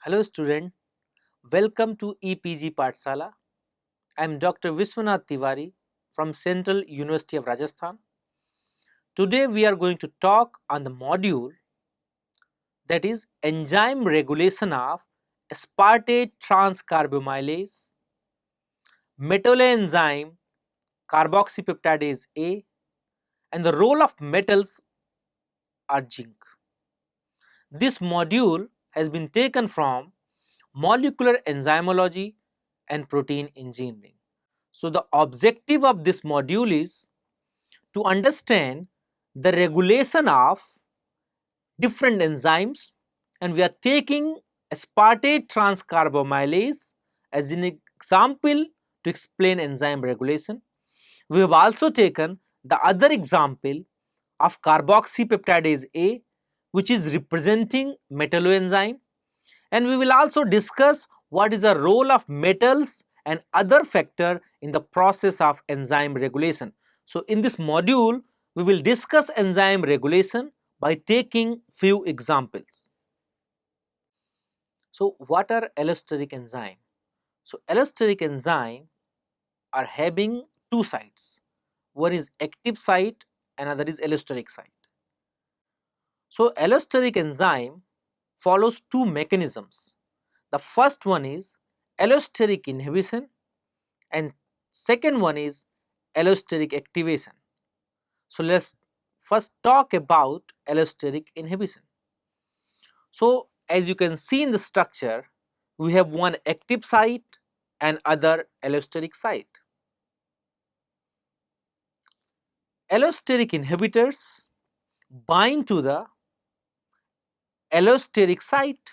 Hello student, welcome to EPG Pathshala. I am Dr. Vishwanath Tiwari from Central University of Rajasthan. Today we are going to talk on the module that is enzyme regulation of aspartate transcarbamylase, metalloenzyme carboxypeptidase A, and the role of metals or zinc. This module has been taken from molecular enzymology and protein engineering. So, the objective of this module is to understand the regulation of different enzymes, and we are taking aspartate transcarbamylase as an example to explain enzyme regulation. We have also taken the other example of carboxypeptidase A, which is representing metalloenzyme, and we will also discuss what is the role of metals and other factor in the process of enzyme regulation. So, in this module, we will discuss enzyme regulation by taking few examples. So, what are allosteric enzyme? So, allosteric enzyme are having two sites. One is active site, another is allosteric site. So, allosteric enzyme follows two mechanisms. The first one is allosteric inhibition and second one is allosteric activation. So, let us first talk about allosteric inhibition. So, as you can see in the structure, we have one active site and other allosteric site. Allosteric inhibitors bind to the allosteric site,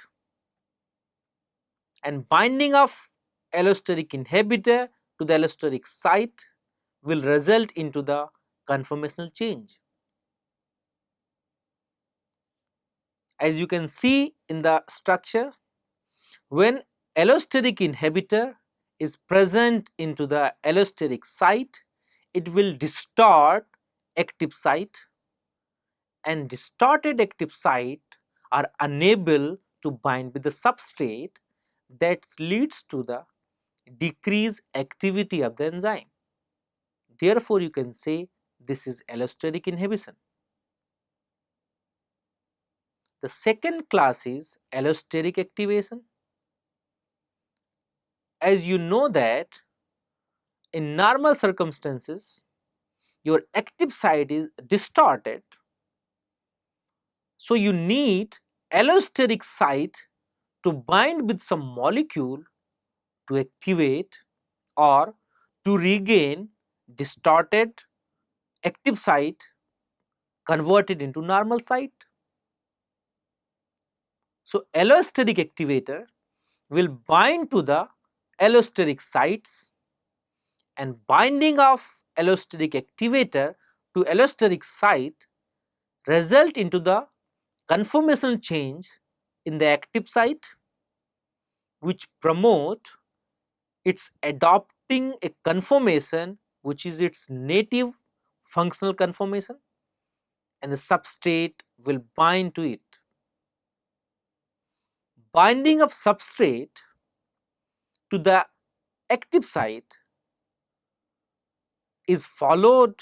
and binding of allosteric inhibitor to the allosteric site will result into the conformational change. As you can see in the structure, when allosteric inhibitor is present into the allosteric site, it will distort active site, and distorted active site are unable to bind with the substrate, that leads to the decreased activity of the enzyme. Therefore, you can say this is allosteric inhibition. The second class is allosteric activation. As you know that in normal circumstances, your active site is distorted. So, you need allosteric site to bind with some molecule to activate or to regain distorted active site converted into normal site. So, allosteric activator will bind to the allosteric sites, and binding of allosteric activator to allosteric site result into the conformational change in the active site, which promote its adopting a conformation which is its native functional conformation, and the substrate will bind to it. Binding of substrate to the active site is followed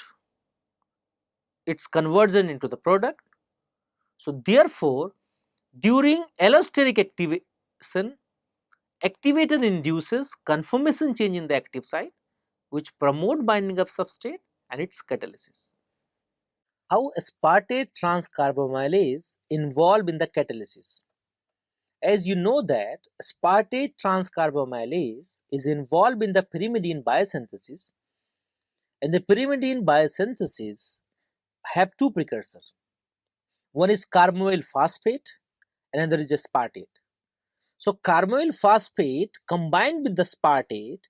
its conversion into the product. So, therefore, during allosteric activation, activator induces conformation change in the active site, which promote binding of substrate and its catalysis. How aspartate transcarbamylase involved in the catalysis? As you know that aspartate transcarbamylase is involved in the pyrimidine biosynthesis, and the pyrimidine biosynthesis have two precursors. One is carbamoyl phosphate, another is aspartate. So, carbamoyl phosphate combined with the aspartate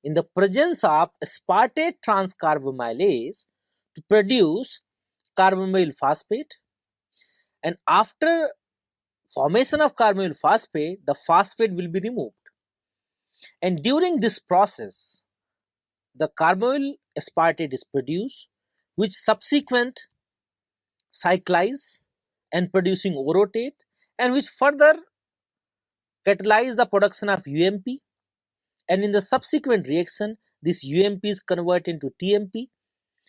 in the presence of aspartate transcarbamylase to produce carbamoyl phosphate, and after formation of carbamoyl phosphate, the phosphate will be removed, and during this process the carbamoyl aspartate is produced, which subsequent cyclize and producing orotate, and which further catalyze the production of UMP, and in the subsequent reaction, this UMP is converted into TMP,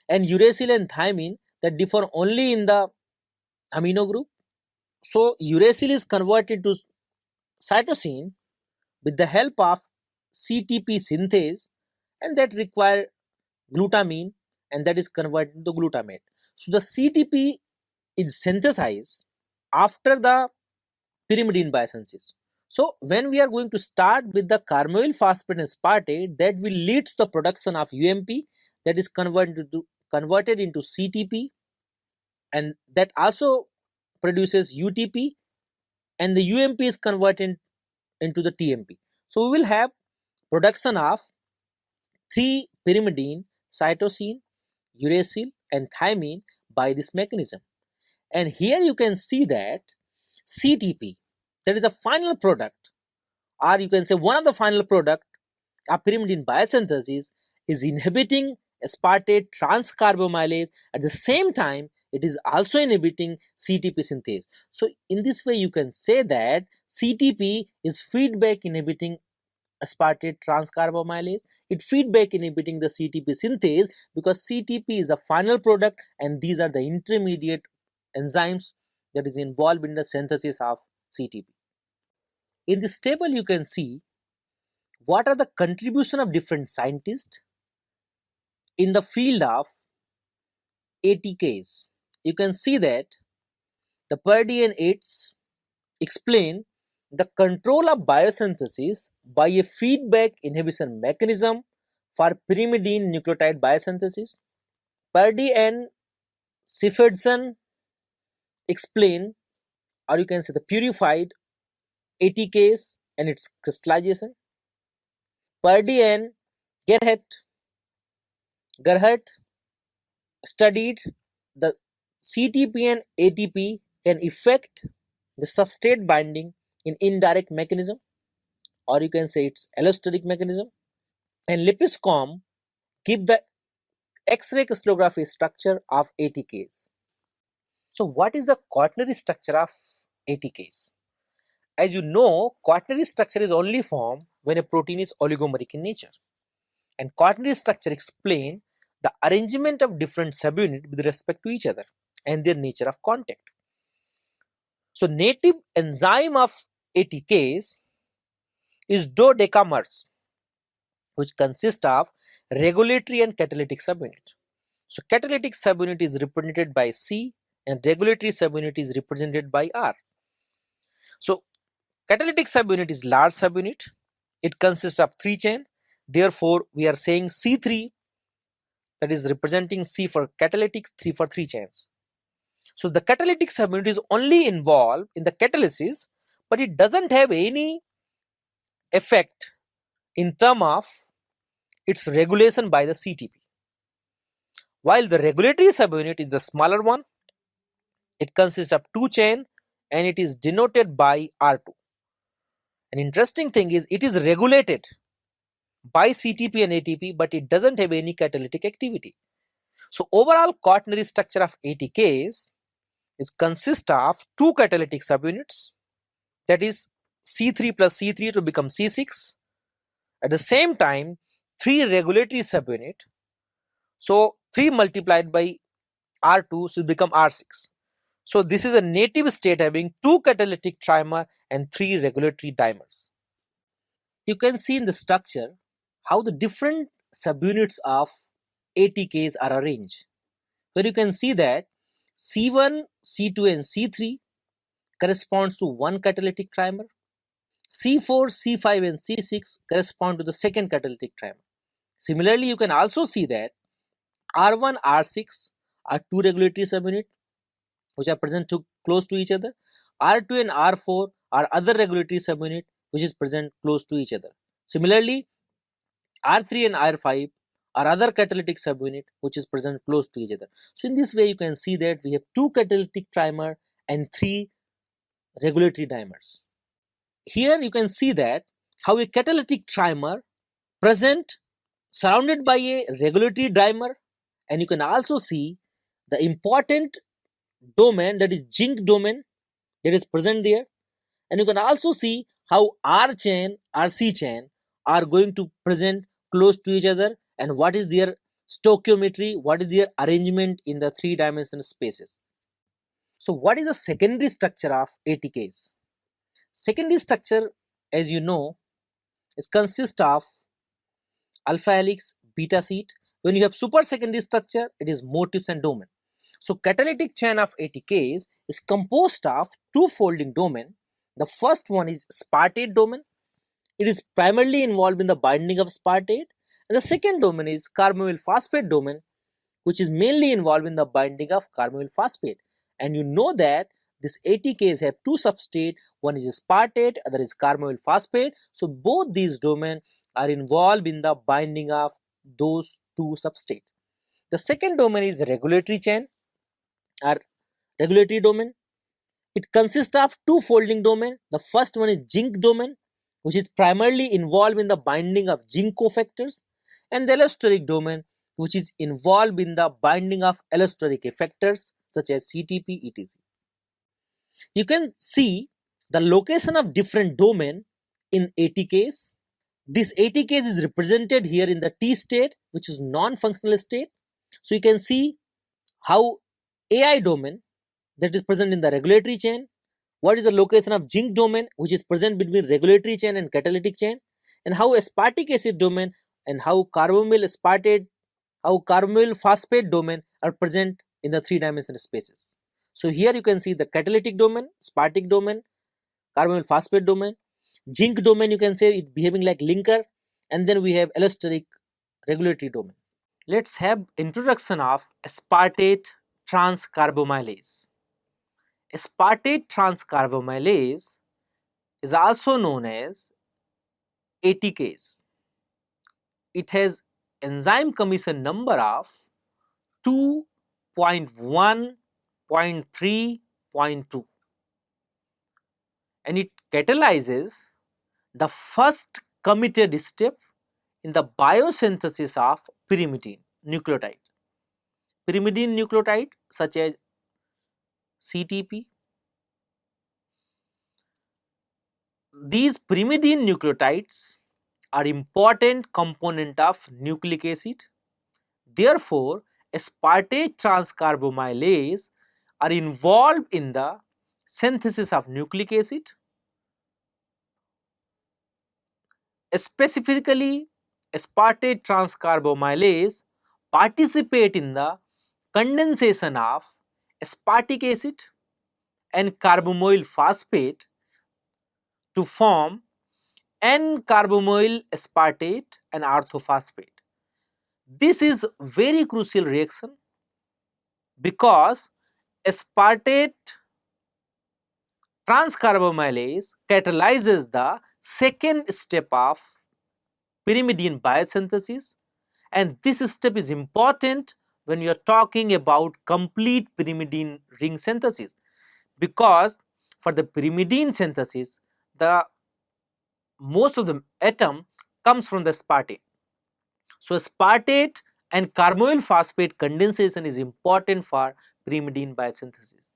and uracil and thymine that differ only in the amino group. So uracil is converted to cytosine with the help of CTP synthase, and that require glutamine, and that is converted into glutamate. So the CTP is synthesized after the pyrimidine biosynthesis. So when we are going to start with the carmyl phosphate and aspartate, that will lead to the production of UMP, that is converted into CTP, and that also produces UTP, and the UMP is converted into the TMP. So we will have production of 3 pyrimidine, cytosine, uracil and thymine by this mechanism. And here you can see that CTP, that is a final product, or you can say one of the final product of pyrimidine biosynthesis, is inhibiting aspartate transcarbamylase. At the same time, it is also inhibiting CTP synthase. So in this way you can say that CTP is feedback inhibiting aspartate transcarbamylase. It feedback inhibiting the CTP synthase, because CTP is a final product and these are the intermediate enzymes that is involved in the synthesis of CTP. In this table you can see what are the contribution of different scientists in the field of ATKs. You can see that the Purdy and Yates explain the control of biosynthesis by a feedback inhibition mechanism for pyrimidine nucleotide biosynthesis. Purdy and Sifedson explain, or you can say, the purified ATKs and its crystallization. Purdy and Gerhardt studied the CTP and ATP can affect the substrate binding in indirect mechanism, or you can say it's allosteric mechanism. And Lipscomb give the X-ray crystallography structure of ATKs. So what is the quaternary structure of ATKs? As you know, quaternary structure is only formed when a protein is oligomeric in nature. And quaternary structure explain the arrangement of different subunits with respect to each other and their nature of contact. So native enzyme of ATKs is dodecamers, which consist of regulatory and catalytic subunit. So catalytic subunit is represented by C and regulatory subunit is represented by R. So catalytic subunit is large subunit. It consists of 3 chain. Therefore, we are saying C3, that is representing C for catalytic, 3 for 3 chains. So the catalytic subunit is only involved in the catalysis, but it doesn't have any effect in terms of its regulation by the CTP. While the regulatory subunit is the smaller one, it consists of 2 chain and it is denoted by R2. An interesting thing is it is regulated by CTP and ATP, but it doesn't have any catalytic activity. So overall quaternary structure of ATKs is consist of 2 catalytic subunits, that is C3 plus C3 to become C6. At the same time, 3 regulatory subunit. So 3 multiplied by R2 should become R6. So this is a native state having 2 catalytic trimer and 3 regulatory dimers. You can see in the structure how the different subunits of ATKs are arranged, where you can see that C1, C2 and C3 corresponds to 1 catalytic trimer. C4, C5 and C6 correspond to the second catalytic trimer. Similarly, you can also see that R1, R6 are 2 regulatory subunits which are present close to each other. R2 and R4 are other regulatory subunit which is present close to each other. Similarly, R3 and R5 are other catalytic subunit which is present close to each other. So in this way you can see that we have 2 catalytic trimer and 3 regulatory dimers. Here you can see that how a catalytic trimer present surrounded by a regulatory dimer, and you can also see the important domain, that is zinc domain, that is present there, and you can also see how R chain, RC chain are going to present close to each other, and what is their stoichiometry, what is their arrangement in the three-dimensional spaces. So what is the secondary structure of ATKs? Secondary structure, as you know, is consists of alpha helix, beta sheet. When you have super secondary structure, it is motifs and domain. So catalytic chain of ATKs is composed of two folding domain. The first one is spartate domain. It is primarily involved in the binding of spartate. And the second domain is carboyl phosphate domain, which is mainly involved in the binding of carboyl phosphate. And you know that this ATKs have two substrate, one is spartate, other is carboyl phosphate. So both these domains are involved in the binding of those two substrate. The second domain is regulatory chain or regulatory domain. It consists of two folding domain. The first one is zinc domain, which is primarily involved in the binding of zinc cofactors, and the allosteric domain, which is involved in the binding of allosteric effectors such as CTP, etc. You can see the location of different domain in ATKs. This ATKs is represented here in the T state, which is non-functional state. So you can see how AI domain that is present in the regulatory chain, what is the location of zinc domain which is present between regulatory chain and catalytic chain, and how aspartic acid domain and how carboyl aspartate, how carboyl phosphate domain are present in the three-dimensional spaces. So here you can see the catalytic domain, aspartic domain, carboyl phosphate domain, zinc domain, you can say it behaving like linker, and then we have allosteric regulatory domain. Let's have introduction of aspartate transcarbamylase. Aspartate transcarbamylase is also known as ATKs. It has enzyme commission number of 2.1.3.2 and it catalyzes the first committed step in the biosynthesis of pyrimidine nucleotide. Pyrimidine nucleotide such as CTP. These pyrimidine nucleotides are important component of nucleic acid. Therefore, aspartate transcarbamylase are involved in the synthesis of nucleic acid. Specifically, aspartate transcarbamylase participate in the condensation of aspartic acid and carbamoyl phosphate to form N-carbamoyl aspartate and orthophosphate. This is very crucial reaction because aspartate transcarbamylase catalyzes the second step of pyrimidine biosynthesis, and this step is important when you are talking about complete pyrimidine ring synthesis, because for the pyrimidine synthesis the most of the atom comes from the aspartate. So aspartate and carboyl phosphate condensation is important for pyrimidine biosynthesis.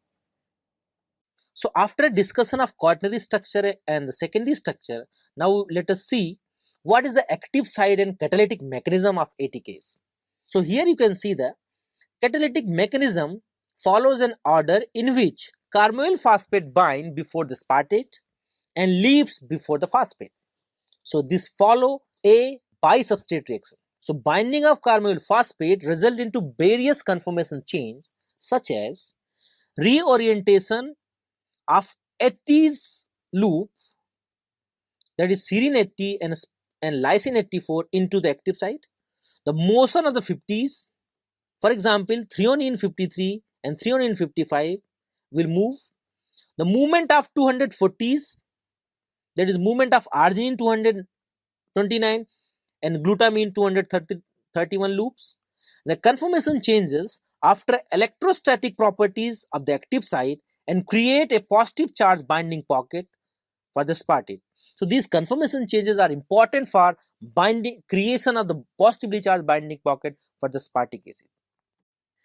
So after discussion of quaternary structure and the secondary structure, now let us see what is the active site and catalytic mechanism of ATKs. So here you can see the catalytic mechanism follows an order in which carboyl phosphate bind before the aspartate and leaves before the phosphate. So this follow a bisubstrate reaction. So binding of carboyl phosphate result into various conformation change such as reorientation of AT's loop, that is serine AT and lysine AT4 into the active site. The motion of the 50s, for example threonine 53 and threonine 55 will move. The movement of 240s, that is movement of arginine 229 and glutamine 231 loops. The conformation changes after electrostatic properties of the active site and create a positive charge binding pocket for the aspartate. So these conformation changes are important for binding creation of the positively charged binding pocket for the aspartic acid.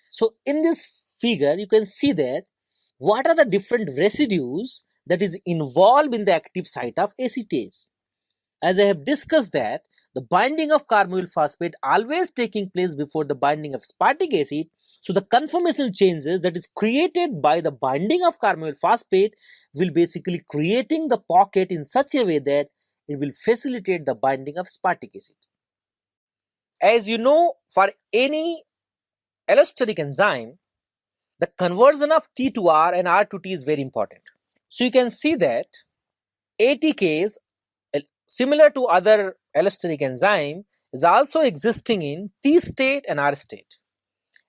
So in this figure you can see that what are the different residues that is involved in the active site of acetase. As I have discussed that the binding of carboyl phosphate always taking place before the binding of aspartic acid, so the conformational changes that is created by the binding of carboyl phosphate will basically creating the pocket in such a way that it will facilitate the binding of aspartic acid. As you know, for any allosteric enzyme, the conversion of T to R and R to T is very important. So you can see that ATKs, similar to other allosteric enzyme, is also existing in T state and R state.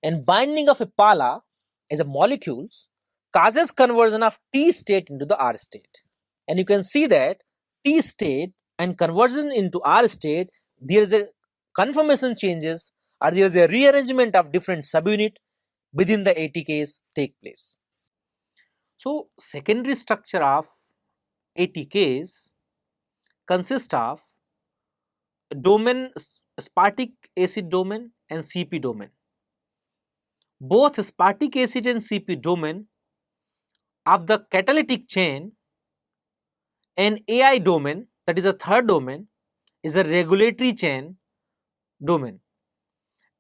And binding of a pala as a molecules causes conversion of T state into the R state. And you can see that T state and conversion into R state, there is a conformation changes or there is a rearrangement of different subunit within the ATKs take place. So secondary structure of ATKs consist of domain, aspartic acid domain and CP domain. Both aspartic acid and CP domain of the catalytic chain and AI domain, that is a third domain, is a regulatory chain domain,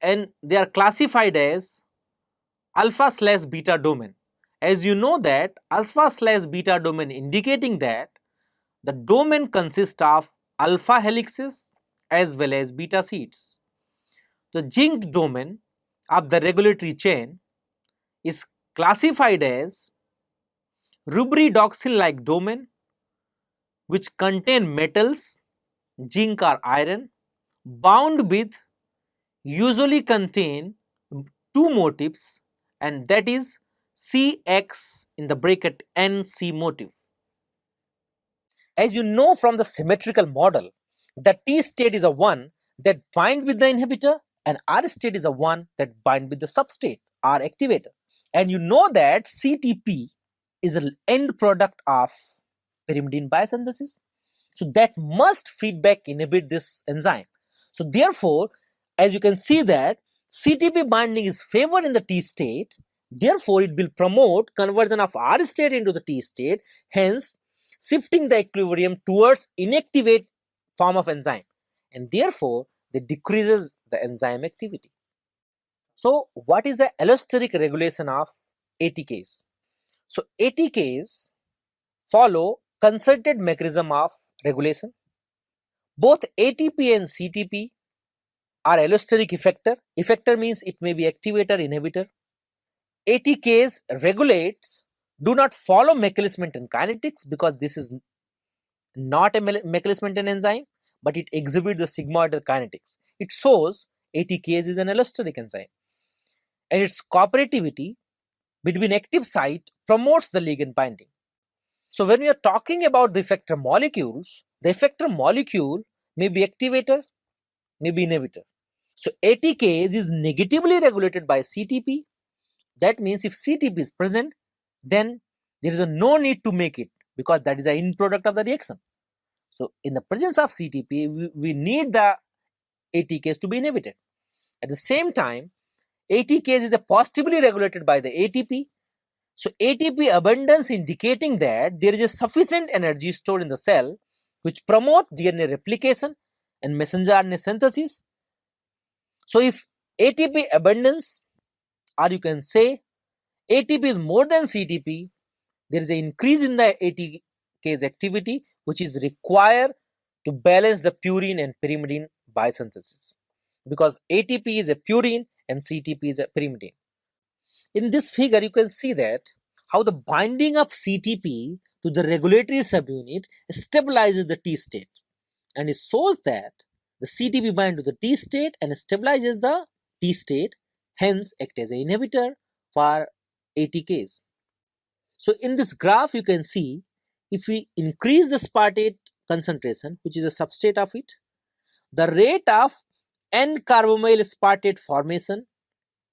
and they are classified as alpha slash beta domain. As you know that alpha slash beta domain indicating that the domain consists of alpha helices as well as beta sheets. The zinc domain of the regulatory chain is classified as rubridoxin-like domain, which contain metals, zinc or iron, bound with usually contain two motifs, and that is CX in the bracket NC motif. As you know from the symmetrical model, the T state is a one that bind with the inhibitor and R state is a one that bind with the substrate or activator. And you know that CTP is an end product of pyrimidine biosynthesis. So that must feedback inhibit this enzyme. So therefore, as you can see that CTP binding is favored in the T state, therefore it will promote conversion of R state into the T state, hence shifting the equilibrium towards inactivate form of enzyme, and therefore they decreases the enzyme activity. So what is the allosteric regulation of ATKs? So ATKs follow concerted mechanism of regulation. Both ATP and CTP are allosteric effector. Effector means it may be activator, inhibitor. ATKs regulates do not follow Michaelis-Menten kinetics because this is not a Michaelis-Menten enzyme, but it exhibits the sigmoidal kinetics. It shows ATKs is an allosteric enzyme, and its cooperativity between active site promotes the ligand binding. So when we are talking about the effector molecules, the effector molecule may be activator, may be inhibitor. So ATKs is negatively regulated by CTP. That means if CTP is present, then there is no need to make it because that is an end product of the reaction. So in the presence of CTP, we need the ATKs to be inhibited. At the same time, ATKs is positively regulated by the ATP. So ATP abundance indicating that there is a sufficient energy stored in the cell which promote DNA replication and messenger RNA synthesis. So if ATP abundance, or you can say ATP is more than CTP, there is an increase in the ATK's activity which is required to balance the purine and pyrimidine biosynthesis, because ATP is a purine and CTP is a pyrimidine. In this figure, you can see that how the binding of CTP to the regulatory subunit stabilizes the T state, and it shows that the CTP binds to the T state and stabilizes the T state, hence act as an inhibitor for ATKs. So in this graph you can see if we increase the aspartate concentration, which is a substrate of it, the rate of N-carbonyl aspartate formation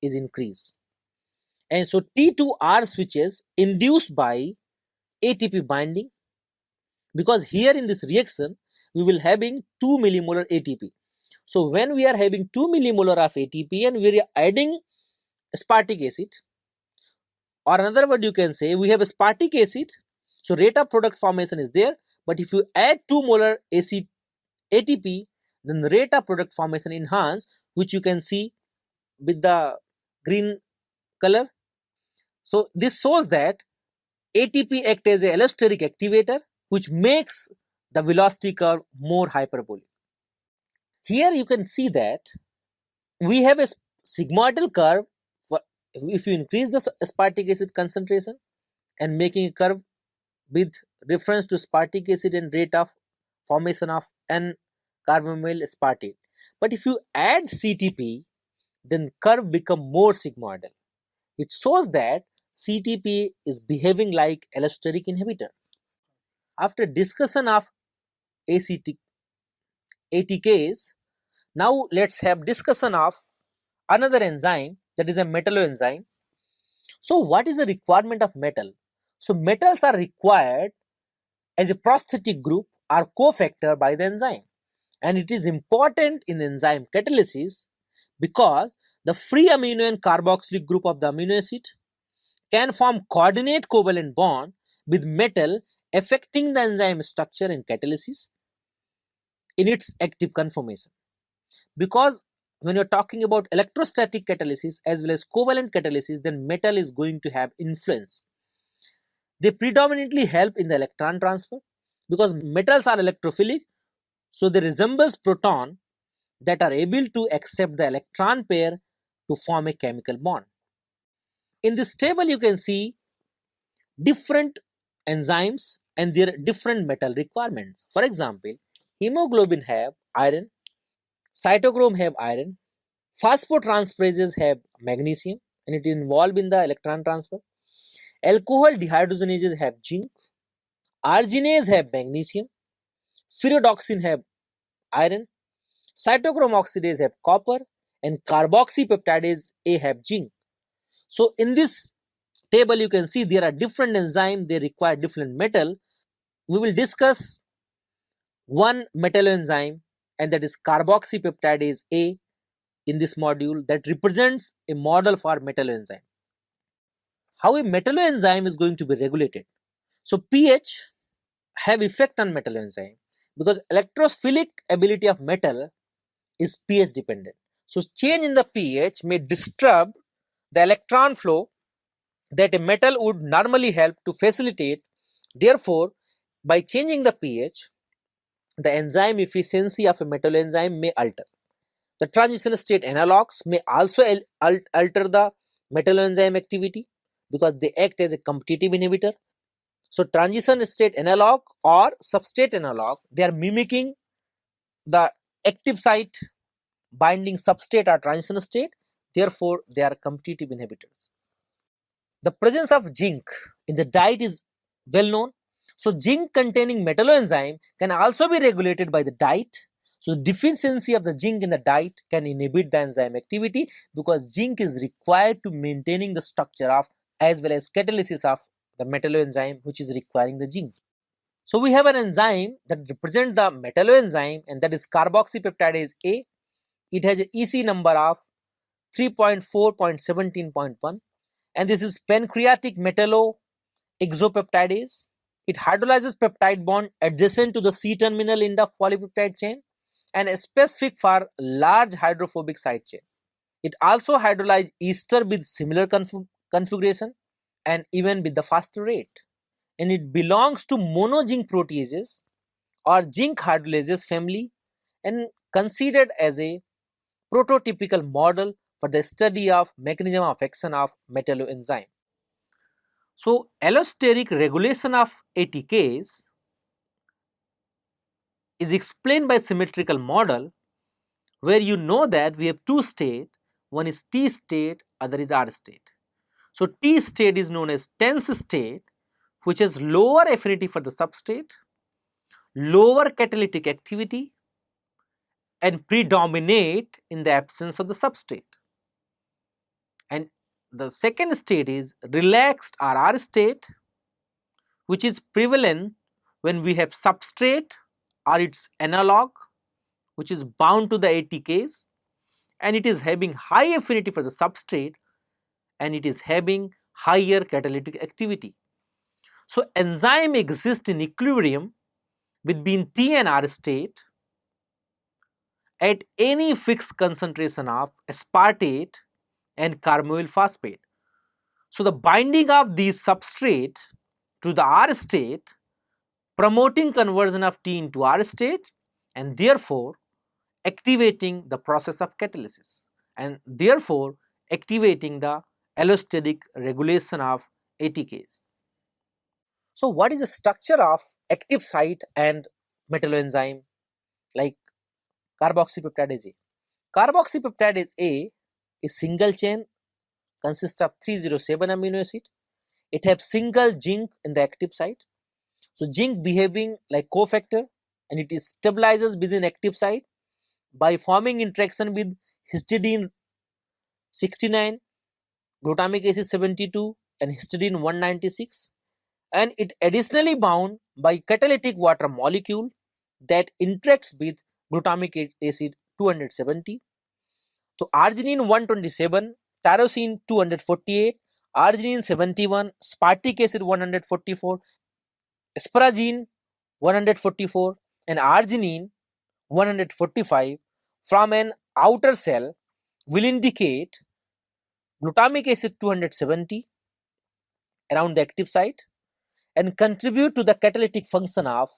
is increased. And so T2R switches induced by ATP binding, because here in this reaction we will having 2 millimolar ATP. So when we are having 2 millimolar of ATP and we are adding aspartic acid, or another word you can say we have aspartic acid So rate of product formation is there, but if you add 2 molar ATP, then the rate of product formation enhance, which you can see with the green color. So this shows that ATP act as a allosteric activator, which makes the velocity curve more hyperbolic. Here you can see that we have a sigmoidal curve for if you increase the aspartic acid concentration and making a curve with reference to aspartic acid and rate of formation of N-carbonyl aspartate. But if you add CTP, then curve become more sigmoidal. It shows that CTP is behaving like allosteric inhibitor. After discussion of ATKs, now let's have discussion of another enzyme, that is a metalloenzyme. So what is the requirement of metal? So metals are required as a prosthetic group or cofactor by the enzyme, and it is important in enzyme catalysis because the free amino and carboxylic group of the amino acid can form coordinate covalent bond with metal, affecting the enzyme structure and catalysis in its active conformation. Because when you're talking about electrostatic catalysis as well as covalent catalysis, then metal is going to have influence. They predominantly help in the electron transfer because metals are electrophilic, so they resemble proton that are able to accept the electron pair to form a chemical bond. In this table you can see different enzymes and their different metal requirements. For example, hemoglobin have iron, cytochrome have iron, phosphotransperases have magnesium and it is involved in the electron transfer. Alcohol dehydrogenases have zinc, arginase have magnesium, pyridoxine have iron, cytochrome oxidase have copper, and carboxypeptidase A have zinc. So in this table you can see there are different enzymes, they require different metal. We will discuss one metalloenzyme, and that is carboxypeptidase A in this module, that represents a model for metalloenzyme. How a metalloenzyme is going to be regulated? So pH have effect on metalloenzyme because electrophilic ability of metal is pH dependent. So change in the pH may disturb the electron flow that a metal would normally help to facilitate. Therefore, by changing the pH, the enzyme efficiency of a metalloenzyme may alter. The transition state analogs may also alter the metalloenzyme activity because they act as a competitive inhibitor. So transition state analog or substrate analog, they are mimicking the active site binding substrate or transition state, therefore they are competitive inhibitors. The presence of zinc in the diet is well known. So zinc containing metalloenzyme can also be regulated by the diet. So the deficiency of the zinc in the diet can inhibit the enzyme activity because zinc is required to maintaining the structure of as well as catalysis of the metalloenzyme, which is requiring the zinc. So we have an enzyme that represents the metalloenzyme, and that is carboxypeptidase A. It has an EC number of 3.4.17.1, and this is pancreatic metalloexopeptidase. It hydrolyzes peptide bond adjacent to the C-terminal end of polypeptide chain and is specific for large hydrophobic side chain. It also hydrolyzes ester with similar configuration and even with the faster rate. And it belongs to monozinc proteases or zinc hydrolases family and considered as a prototypical model for the study of mechanism of action of metalloenzyme. So allosteric regulation of ATKs is explained by symmetrical model where you know that we have two states, one is T state, other is R state. So T state is known as tense state, which has lower affinity for the substrate, lower catalytic activity, and predominate in the absence of the substrate. And the second state is relaxed or R state, which is prevalent when we have substrate or its analog, which is bound to the ATKs, and it is having high affinity for the substrate and it is having higher catalytic activity. So enzyme exists in equilibrium between T and R state at any fixed concentration of aspartate and carboyl phosphate. So the binding of these substrate to the R state promoting conversion of T into R state and therefore activating the process of catalysis and therefore activating the allosteric regulation of ATPase. So what is the structure of active site and metalloenzyme like carboxypeptidase A? Carboxypeptidase A is single chain, consists of 307 amino acid. It has single zinc in the active site. So zinc behaving like cofactor and it stabilizes within active site by forming interaction with histidine 69, glutamic acid 72 and histidine 196, and it additionally bound by catalytic water molecule that interacts with glutamic acid 270. So arginine 127, tyrosine 248, arginine 71, spartic acid 144, asparagine 144 and arginine 145 from an outer cell will indicate glutamic acid 270 around the active site and contribute to the catalytic function of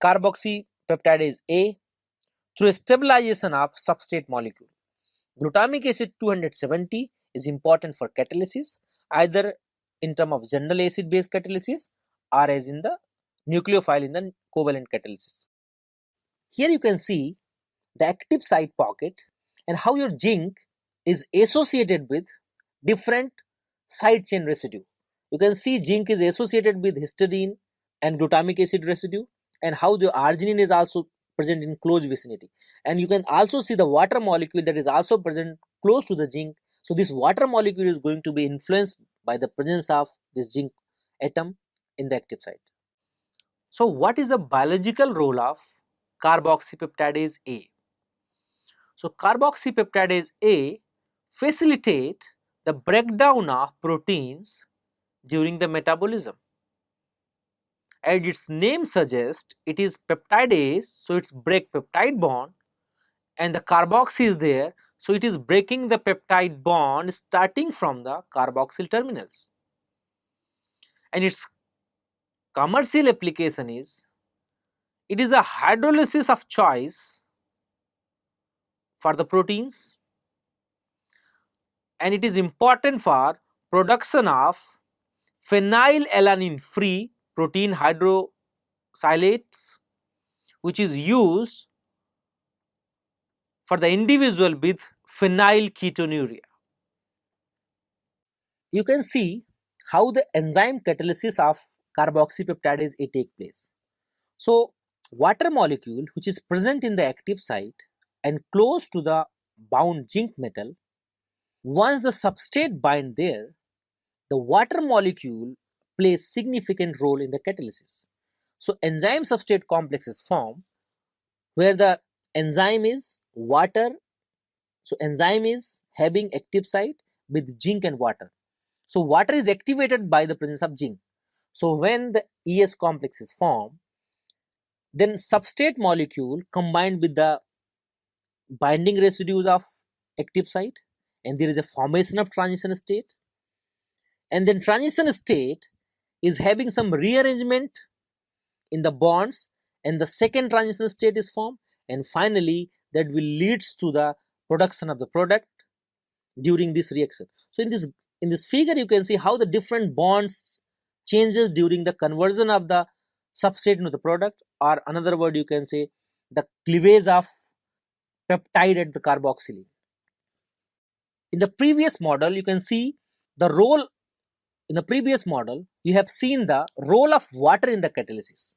carboxypeptidase A through stabilization of substrate molecule. Glutamic acid 270 is important for catalysis either in terms of general acid base catalysis or as in the nucleophile in the covalent catalysis. Here you can see the active site pocket and how your zinc is associated with different side chain residue. You can see zinc is associated with histidine and glutamic acid residue and how the arginine is also present in close vicinity. And you can also see the water molecule that is also present close to the zinc. So this water molecule is going to be influenced by the presence of this zinc atom in the active site. So what is the biological role of carboxypeptidase A? So carboxypeptidase A facilitate the breakdown of proteins during the metabolism. As its name suggests, it is peptidase, so it's break peptide bond and the carboxy is there, so it is breaking the peptide bond starting from the carboxyl terminals. And its commercial application is, it is a hydrolysis of choice for the proteins and it is important for production of phenylalanine free protein hydroxylates which is used for the individual with phenylketonuria. You can see how the enzyme catalysis of carboxypeptidase A take place. So water molecule which is present in the active site and close to the bound zinc metal, once the substrate bind there, the water molecule plays significant role in the catalysis. So enzyme substrate complexes form where the enzyme is water. So enzyme is having active site with zinc and water. So water is activated by the presence of zinc. So when the ES complex is formed, then substrate molecule combined with the binding residues of active site and there is a formation of transition state, and then transition state is having some rearrangement in the bonds and the second transition state is formed and finally that will leads to the production of the product during this reaction. So in this figure you can see how the different bonds changes during the conversion of the substrate into the product, or another word you can say the cleavage of peptide at the carboxylene. In the previous model you can see the role, in the previous model you have seen the role of water in the catalysis.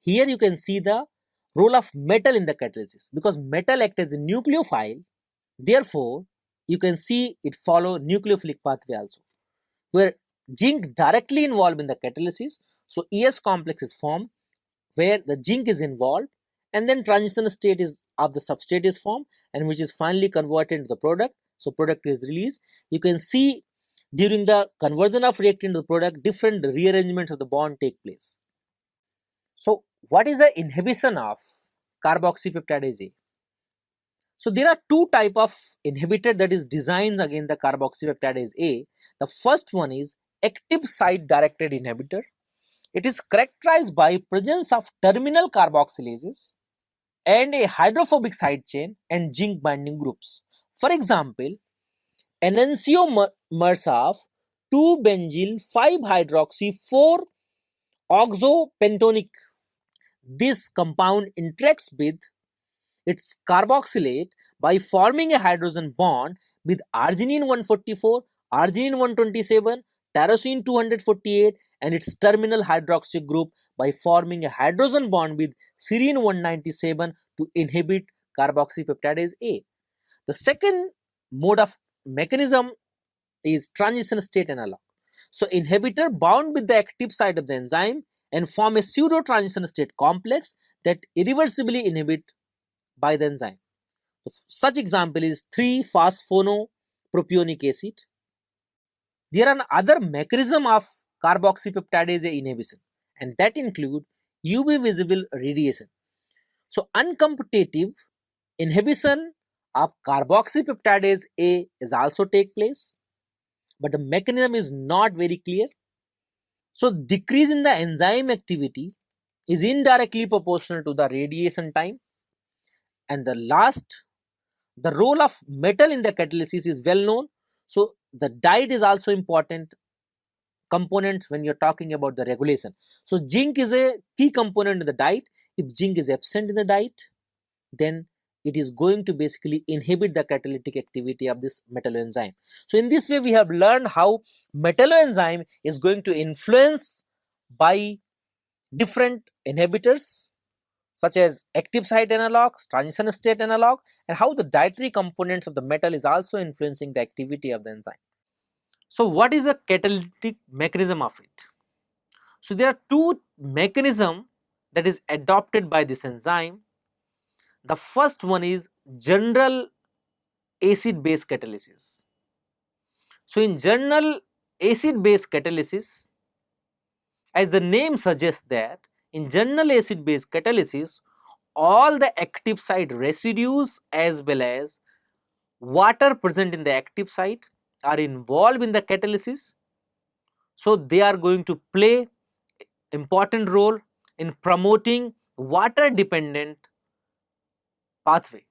Here you can see the role of metal in the catalysis because metal acts as a nucleophile, therefore you can see it follow nucleophilic pathway also, where zinc directly involved in the catalysis. So ES complex is formed where the zinc is involved and then transition state is of the substrate is formed and which is finally converted into the product. So product is released. You can see During the conversion of reactant into the product, different rearrangements of the bond take place. So, what is the inhibition of carboxypeptidase A? So, there are two type of inhibitor that is designed against the carboxypeptidase A. The first one is active site directed inhibitor. It is characterized by presence of terminal carboxylases and a hydrophobic side chain and zinc binding groups. For example, enantiomers of 2-benzyl 5-hydroxy 4-oxopentonic. This compound interacts with its carboxylate by forming a hydrogen bond with arginine 144, arginine 127, tyrosine 248 and its terminal hydroxy group by forming a hydrogen bond with serine 197 to inhibit carboxypeptidase A. The second mode of mechanism is transition state analog. So, inhibitor bound with the active site of the enzyme and form a pseudo transition state complex that irreversibly inhibit by the enzyme. Such example is 3-phosphonopropionic acid. There are other mechanism of carboxypeptidase inhibition and that include UV visible radiation. So, uncompetitive inhibition of carboxypeptidase A is also take place, but the mechanism is not very clear. So, decrease in the enzyme activity is indirectly proportional to the radiation time. And the last, the role of metal in the catalysis is well known. So, the diet is also important component when you're talking about the regulation. So, zinc is a key component in the diet. If zinc is absent in the diet, then it is going to basically inhibit the catalytic activity of this metalloenzyme. So, in this way we have learned how metalloenzyme is going to influence by different inhibitors such as active site analogs, transition state analog, and how the dietary components of the metal is also influencing the activity of the enzyme. So, what is a catalytic mechanism of it? So, there are two mechanisms that is adopted by this enzyme. The first one is general acid base catalysis. So, in general acid base catalysis, as the name suggests that in general acid base catalysis, all the active site residues as well as water present in the active site are involved in the catalysis. So, they are going to play important role in promoting water dependent pathway.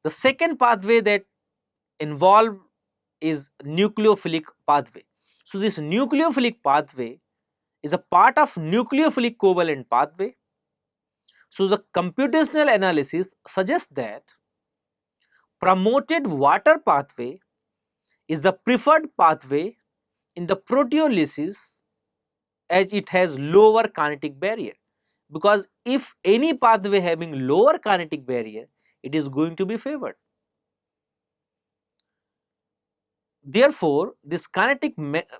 The second pathway that involved is nucleophilic pathway. So, this nucleophilic pathway is a part of nucleophilic covalent pathway. So, the computational analysis suggests that promoted water pathway is the preferred pathway in the proteolysis as it has lower kinetic barrier, because if any pathway having lower kinetic barrier, it is going to be favored. Therefore, this kinetic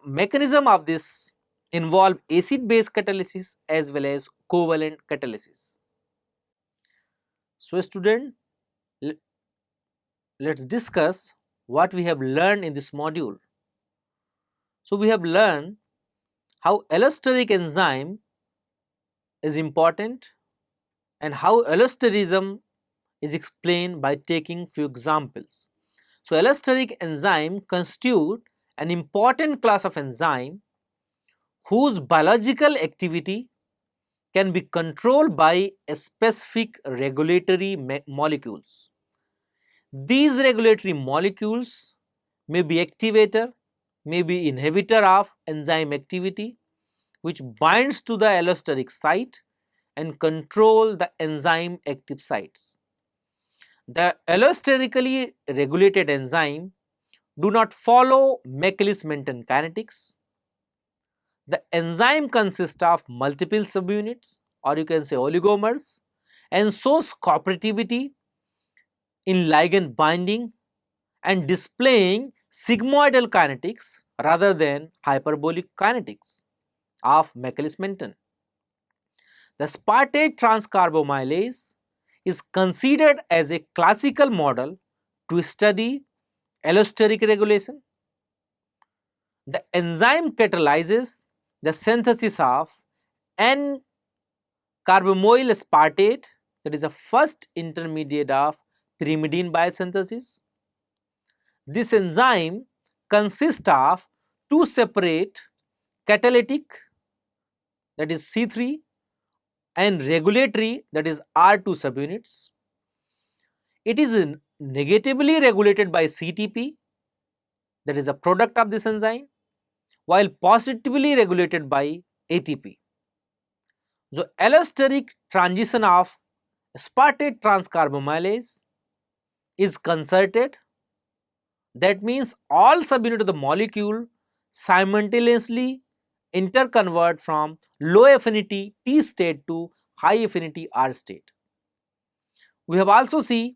mechanism of this involve acid base catalysis as well as covalent catalysis. So, student, let's discuss what we have learned in this module. So, we have learned how allosteric enzyme is important and how allosterism is explained by taking few examples. So, allosteric enzyme constitute an important class of enzyme whose biological activity can be controlled by a specific regulatory molecules. These regulatory molecules may be activator, may be inhibitor of enzyme activity, which binds to the allosteric site and control the enzyme active sites. The allosterically regulated enzyme do not follow Michaelis-Menten kinetics. The enzyme consists of multiple subunits, or you can say oligomers, and shows cooperativity in ligand binding and displaying sigmoidal kinetics rather than hyperbolic kinetics of Michaelis-Menten. The aspartate transcarbamylase is considered as a classical model to study allosteric regulation. The enzyme catalyzes the synthesis of N-carbamoyl aspartate, that is the first intermediate of pyrimidine biosynthesis. This enzyme consists of two separate catalytic, that is C3, and regulatory, that is R2 subunits. It is negatively regulated by CTP, that is a product of this enzyme, while positively regulated by ATP. So, allosteric transition of aspartate transcarbamylase is concerted. That means all subunits of the molecule simultaneously interconvert from low affinity P state to high affinity R state. We have also seen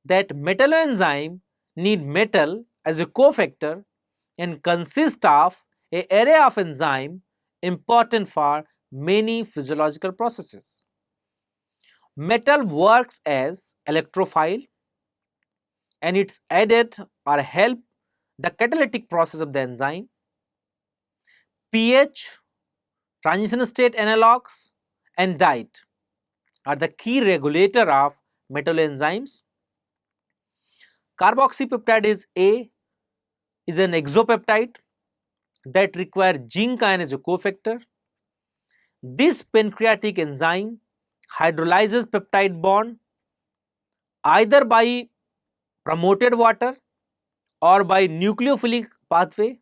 that metalloenzyme need metal as a cofactor and consist of an array of enzyme important for many physiological processes. Metal works as electrophile and it's added or help the catalytic process of the enzyme. pH, transition state analogs and diet are the key regulator of metalloenzymes. Carboxypeptidase A is an exopeptide that require zinc ion as a cofactor. This pancreatic enzyme hydrolyzes peptide bond either by promoted water or by nucleophilic pathway.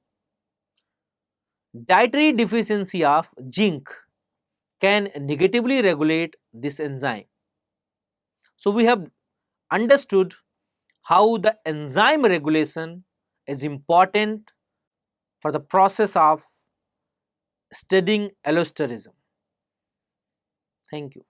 Dietary deficiency of zinc can negatively regulate this enzyme. So, we have understood how the enzyme regulation is important for the process of studying allosterism. Thank you.